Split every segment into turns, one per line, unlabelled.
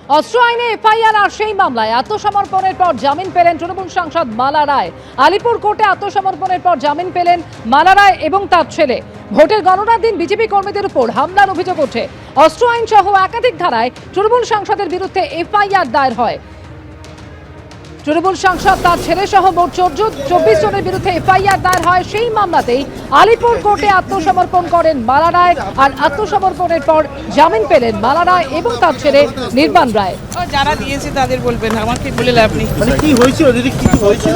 অস্ত্র আইনে এফআইআর আর সেই মামলায় আত্মসমর্পণের পর জামিন পেলেন তৃণমূল সাংসদ মালা রায়। আলিপুর কোর্টে আত্মসমর্পণের পর জামিন পেলেন মালা রায় এবং তার ছেলে। ভোটের গণনার দিন বিজেপি কর্মীদের উপর হামলার অভিযোগ ওঠে। অস্ত্র আইন সহ একাধিক ধারায় তৃণমূল সাংসদের বিরুদ্ধে এফআইআর দায়ের হয়। তৃণমূল সাংসদ তার ছেলে সহ মোট 24 জনের বিরুদ্ধে এফআইআর দায়ের হয়। সেই মামলাতেই আলিপুর কোর্টে আত্মসমর্পণ করেন মালা রায়, আর আত্মসমর্পণের পর জামিন পেলেন মালা রায় এবং তার ছেলে নির্বাণ রায়।
যারা দিয়েছে তাদের বলবেন, আমাকে বলে লাভ নেই।
মানে কি হয়েছিল দিদি, কি হয়েছিল?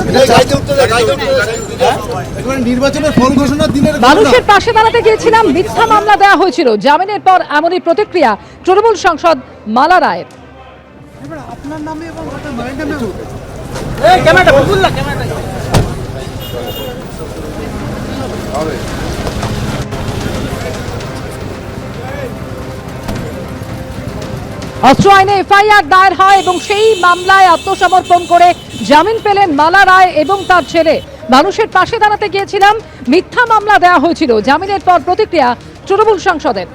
নির্বাচনের ফল ঘোষণার দিনের
মানুষের পাশে দাঁড়াতে গিয়েছিলাম, মিথ্যা মামলা দেওয়া হয়েছিল। জামিনের পর এমনই প্রতিক্রিয়া তৃণমূল সাংসদ মালা রায়ের।
আপনার নামে এবং আপনার মায়ের নামে
অস্ত্র আইনে এফআইআর দায়ের হয় এবং সেই মামলায় আত্মসমর্পণ করে জামিন পেলেন মালা রায় এবং তার ছেলে। মানুষের পাশে দাঁড়াতে গিয়েছিলাম, মিথ্যা মামলা দেওয়া হয়েছিল। জামিনের পর প্রতিক্রিয়া তৃণমূল সাংসদের।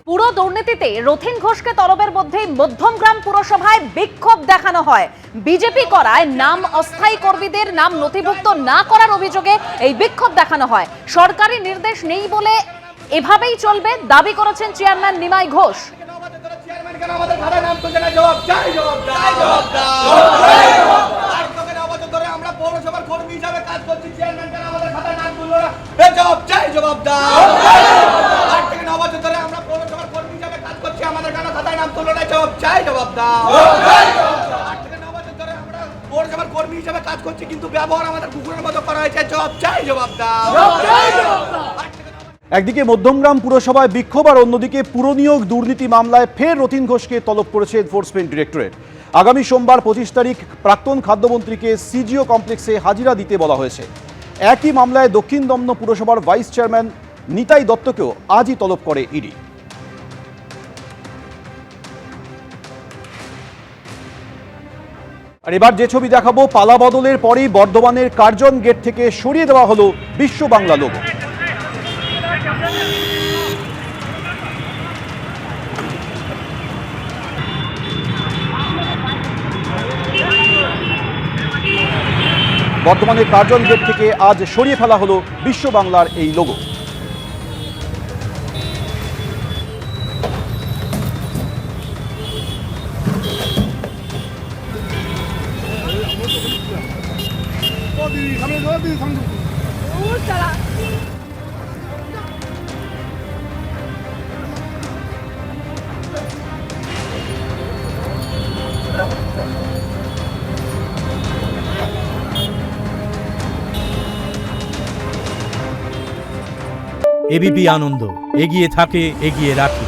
পুরো দুর্নীতিতে রথীন ঘোষকে তলবের মধ্যেই মধ্যমগ্রাম পুরসভায় বিক্ষোভ দেখানো হয়। বিজেপি করায় নাম অস্থায়ী কর্মীদের নাম নথিভুক্ত না করার অভিযোগে এই বিক্ষোভ দেখানো হয়। সরকারি নির্দেশ নেই বলে এভাবেই চলবে দাবি করেছেন চেয়ারম্যান নিমাই ঘোষ।
কর্মী হিসেবে কাজ করছি, কিন্তু ব্যবহার আমাদের কুকুরের মতো করা হয়েছে। জবাব চাই, জবাব দাও।
একদিকে মধ্যমগ্রাম পুরসভায় বিক্ষোভ, আর অন্যদিকে পুরনিয়োগ দুর্নীতি মামলায় ফের রথীন ঘোষকে তলব করেছে এনফোর্সমেন্ট ডিরেক্টরেট। আগামী সোমবার 25 তারিখ প্রাক্তন খাদ্যমন্ত্রীকে সিজিও কমপ্লেক্সে হাজিরা দিতে বলা হয়েছে। একই মামলায় দক্ষিণ দমন পুরসভার ভাইস চেয়ারম্যান নিতাই দত্তকেও আজই তলব করে ইডি। আর এবার যে ছবি দেখাবো, পালা বদলের পরেই বর্ধমানের কার্জন গেট থেকে সরিয়ে দেওয়া হলো বিশ্ব বাংলা লোগো। বর্তমানে কার্জন গেট থেকে আজ সরিয়ে ফেলা হলো বিশ্ব বাংলার এই লোগো।
এবিপি আনন্দ, এগিয়ে থাকে, এগিয়ে রাখে।